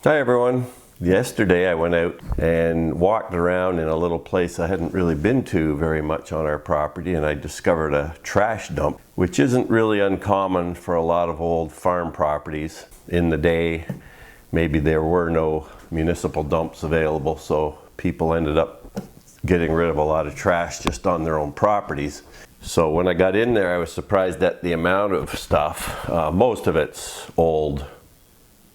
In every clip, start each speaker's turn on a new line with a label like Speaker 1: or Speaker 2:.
Speaker 1: Hi everyone. Yesterday I went out and walked around in a little place I hadn't really been to very much on our property, and I discovered a trash dump, which isn't really uncommon for a lot of old farm properties. In the day, maybe there were no municipal dumps available, so people ended up getting rid of a lot of trash just on their own properties. So when I got in there, I was surprised at the amount of stuff. Most of it's old,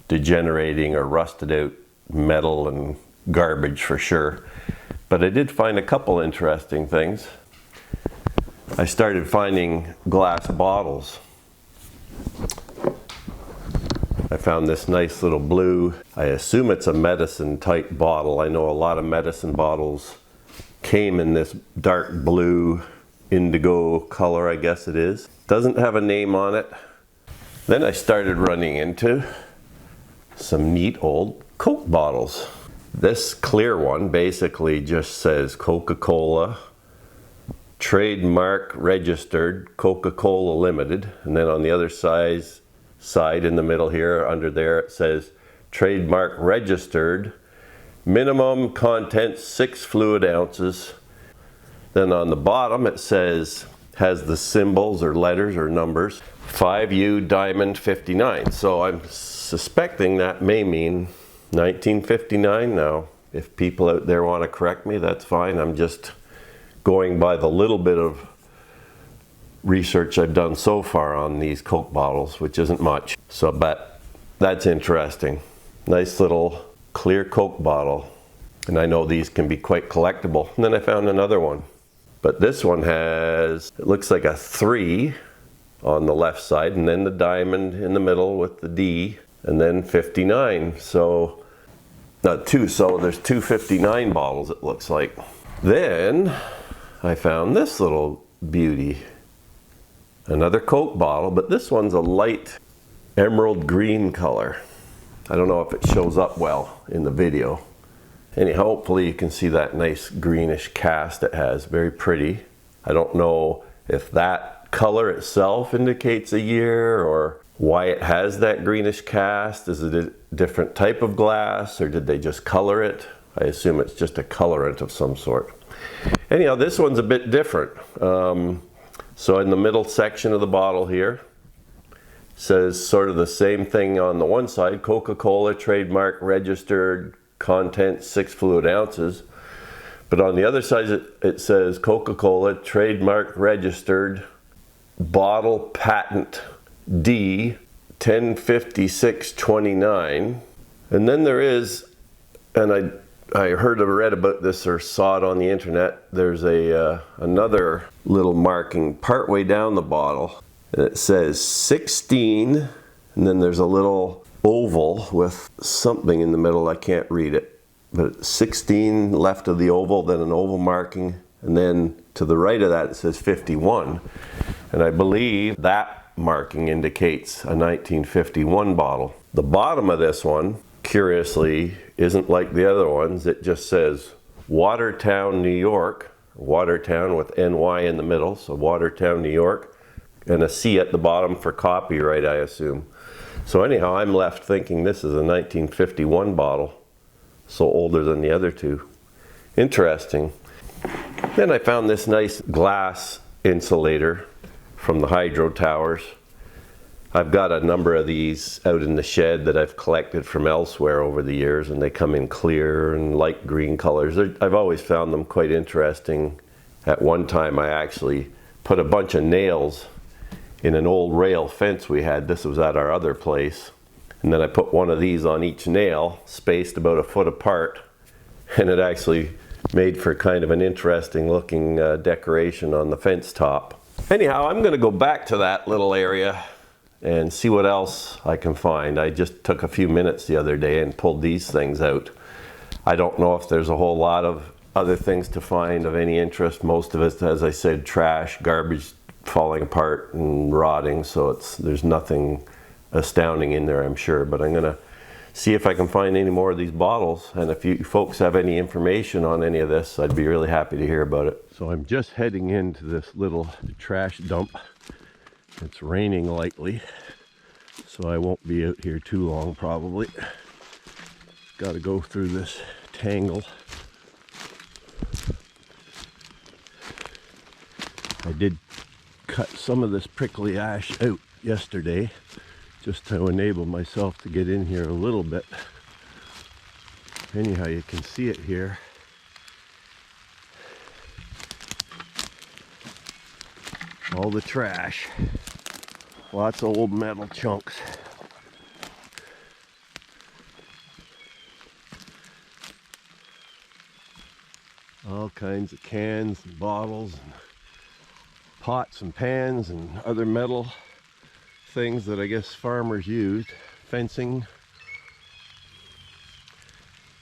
Speaker 1: degenerating or rusted out metal and garbage for sure. But I did find a couple interesting things. I started finding glass bottles. I found this nice little blue, I assume it's a medicine type bottle. I know a lot of medicine bottles came in this dark blue, indigo color, I guess it is. Doesn't have a name on it. Then I started running into some neat old Coke bottles. This clear one basically just says Coca-Cola, trademark registered, Coca-Cola Limited, and then on the other side in the middle here, under there, it says trademark registered, minimum content 6 fluid ounces. Then on the bottom it says, has the symbols or letters or numbers, 5U Diamond 59. So I'm suspecting that may mean 1959. Now, if people out there want to correct me, that's fine. I'm just going by the little bit of research I've done so far on these Coke bottles, which isn't much. So, but that's interesting. Nice little clear Coke bottle. And I know these can be quite collectible. And then I found another one. But this one has, it looks like a 3 on the left side, and then the diamond in the middle with the D, and then 59. So, not 2, so there's 2 59 bottles, it looks like. Then I found this little beauty. Another Coke bottle, but this one's a light emerald green color. I don't know if it shows up well in the video. Anyhow, hopefully you can see that nice greenish cast it has. Very pretty. I don't know if that color itself indicates a year or why it has that greenish cast. Is it a different type of glass, or did they just color it? I assume it's just a colorant of some sort. Anyhow, this one's a bit different. So in the middle section of the bottle here, says sort of the same thing on the one side, Coca-Cola trademark registered, content 6 fluid ounces. But on the other side it says Coca-Cola trademark registered, bottle patent D 105629. And then there is, and I heard or read about this or saw it on the internet, there's another little marking partway down the bottle, and it says 16, and then there's a little oval with something in the middle. I can't read it, but 16 left of the oval, then an oval marking, and then to the right of that it says 51, and I believe that marking indicates a 1951 bottle. The bottom of this one, curiously, isn't like the other ones. It just says Watertown, New York, Watertown with NY in the middle, so Watertown, New York, and a C at the bottom for copyright, I assume. So anyhow, I'm left thinking this is a 1951 bottle, so older than the other two. Interesting. Then I found this nice glass insulator from the hydro towers. I've got a number of these out in the shed that I've collected from elsewhere over the years, and they come in clear and light green colors. I've always found them quite interesting. At one time I actually put a bunch of nails in an old rail fence we had. This was at our other place. And then I put one of these on each nail, spaced about a foot apart, and it actually made for kind of an interesting looking decoration on the fence top. Anyhow, I'm gonna go back to that little area and see what else I can find. I just took a few minutes the other day and pulled these things out. I don't know if there's a whole lot of other things to find of any interest. Most of it, as I said, trash, garbage, falling apart and rotting, so there's nothing astounding in there, I'm sure. But I'm gonna see if I can find any more of these bottles, and if you folks have any information on any of this, I'd be really happy to hear about it. So I'm just heading into this little trash dump. It's raining lightly, so I won't be out here too long probably. got to go through this tangle. I did cut some of this prickly ash out yesterday just to enable myself to get in here a little bit. Anyhow, you can see it here. All the trash. Lots of old metal chunks. All kinds of cans and bottles and pots and pans and other metal things that I guess farmers used. Fencing.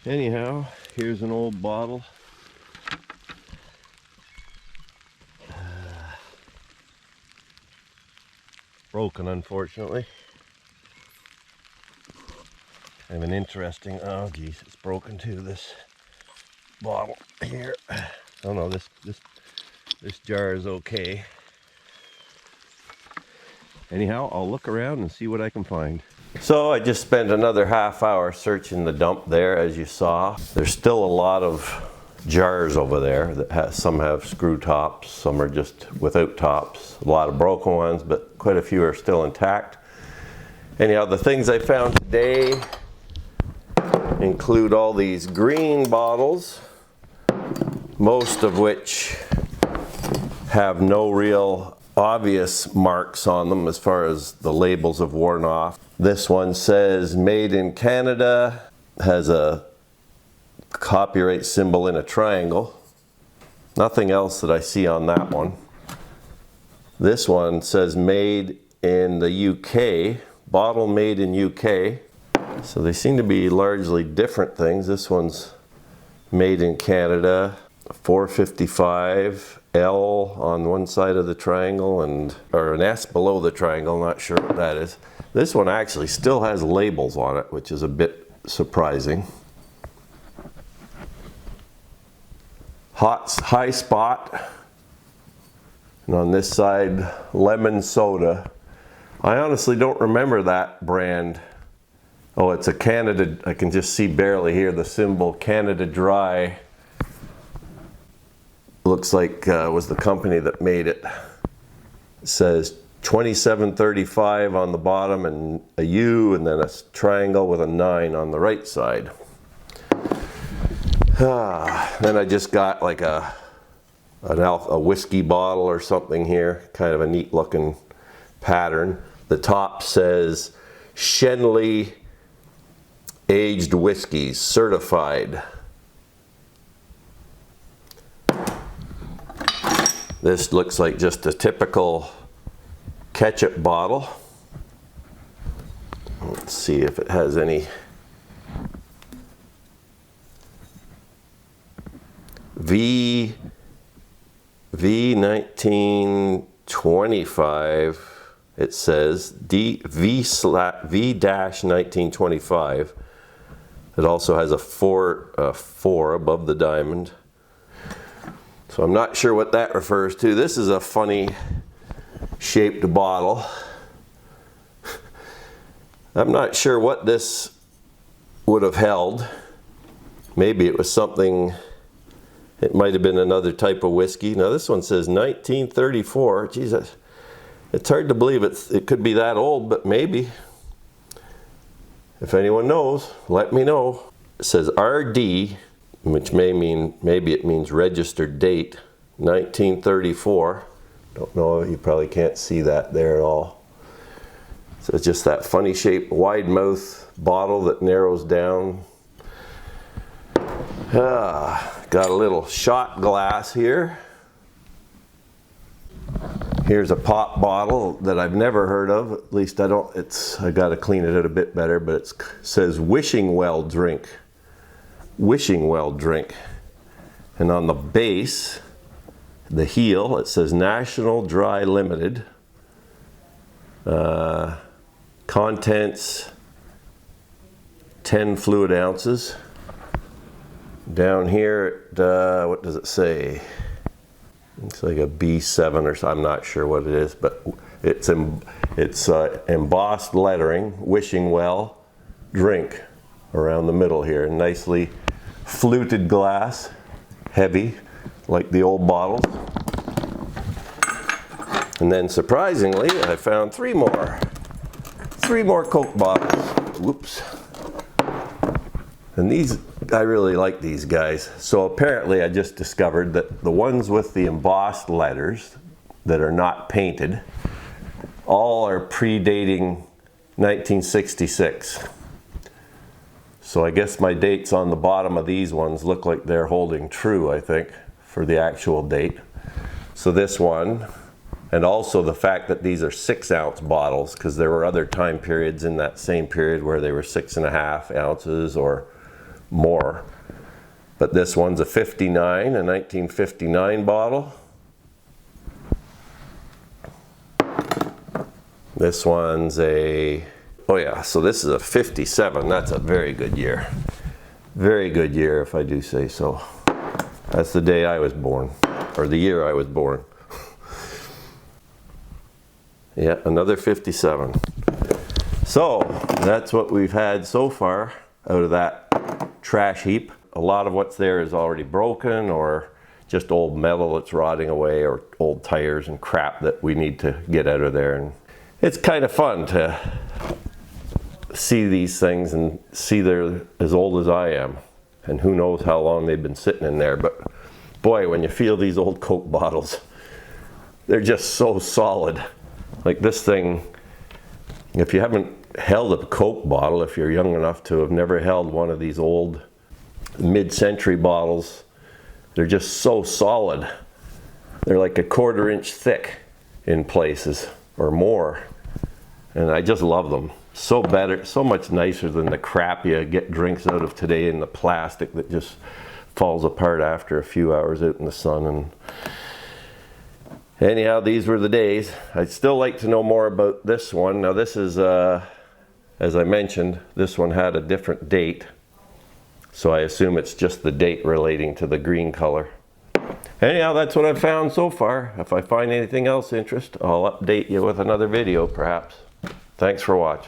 Speaker 1: Anyhow, here's an old bottle. Broken, unfortunately. Kind of an interesting, oh geez, it's broken too, this bottle here. Oh no, this jar is okay. Anyhow, I'll look around and see what I can find. So I just spent another half hour searching the dump there, as you saw. There's still a lot of jars over there that some have screw tops, some are just without tops. A lot of broken ones, but quite a few are still intact. Anyhow, the things I found today include all these green bottles, most of which have no real obvious marks on them as far as the labels have worn off. This one says made in Canada, has a copyright symbol in a triangle. Nothing else that I see on that one. This one says made in the UK, bottle made in UK. So they seem to be largely different things. This one's made in Canada, 455 L on one side of the triangle and or an S below the triangle, not sure what that is. This one actually still has labels on it, which is a bit surprising. High Spot, and on this side lemon soda. I honestly don't remember that brand. Oh, it's a Canada, I can just see barely here the symbol Canada Dry. Looks like was the company that made it. It says 2735 on the bottom and a U and then a triangle with a 9 on the right side. Then I just got like a whiskey bottle or something here, kind of a neat looking pattern. The top says Shenley Aged Whiskeys Certified. This looks like just a typical ketchup bottle. Let's see if it has any V 1925. It says V-1925. It also has a 4 above the diamond. So I'm not sure what that refers to. This is a funny shaped bottle. I'm not sure what this would have held. Maybe it was something, it might have been another type of whiskey. Now this one says 1934. Jesus, it's hard to believe it could be that old, but maybe. If anyone knows, let me know. It says RD, which may mean, maybe it means registered date, 1934. Don't know, you probably can't see that there at all. So it's just that funny shaped wide mouth bottle that narrows down. Got a little shot glass here. Here's a pop bottle that I've never heard of, at least I got to clean it out a bit better, but it says Wishing Well Drink. Wishing Well Drink. And on the base, the heel, it says National Dry Limited. Contents 10 fluid ounces. Down here, what does it say? It's like a B7 or something, I'm not sure what it is, but it's embossed lettering, Wishing Well Drink. around the middle here. Nicely fluted glass, heavy, like the old bottles. And then surprisingly, I found three more Coke bottles. Whoops. And these, I really like these guys. So apparently I just discovered that the ones with the embossed letters that are not painted, all are predating 1966. So I guess my dates on the bottom of these ones look like they're holding true, I think, for the actual date. So this one, and also the fact that these are 6-ounce bottles, because there were other time periods in that same period where they were 6.5 ounces or more. But this one's a 1959 bottle. This one's oh yeah, so this is a 57. That's a very good year. Very good year, if I do say so. That's the day I was born, or the year I was born. Yeah, another 57. So that's what we've had so far out of that trash heap. A lot of what's there is already broken, or just old metal that's rotting away, or old tires and crap that we need to get out of there. And it's kind of fun to see these things and see they're as old as I am. And who knows how long they've been sitting in there. But boy, when you feel these old Coke bottles, they're just so solid. Like this thing, if you haven't held a Coke bottle, if you're young enough to have never held one of these old mid-century bottles, they're just so solid. They're like a 1/4 inch thick in places or more. And I just love them. So better, so much nicer than the crap you get drinks out of today in the plastic that just falls apart after a few hours out in the sun. And anyhow, these were the days. I'd still like to know more about this one. Now this is, as I mentioned, this one had a different date. So I assume it's just the date relating to the green color. Anyhow, that's what I've found so far. If I find anything else interesting, I'll update you with another video perhaps. Thanks for watching.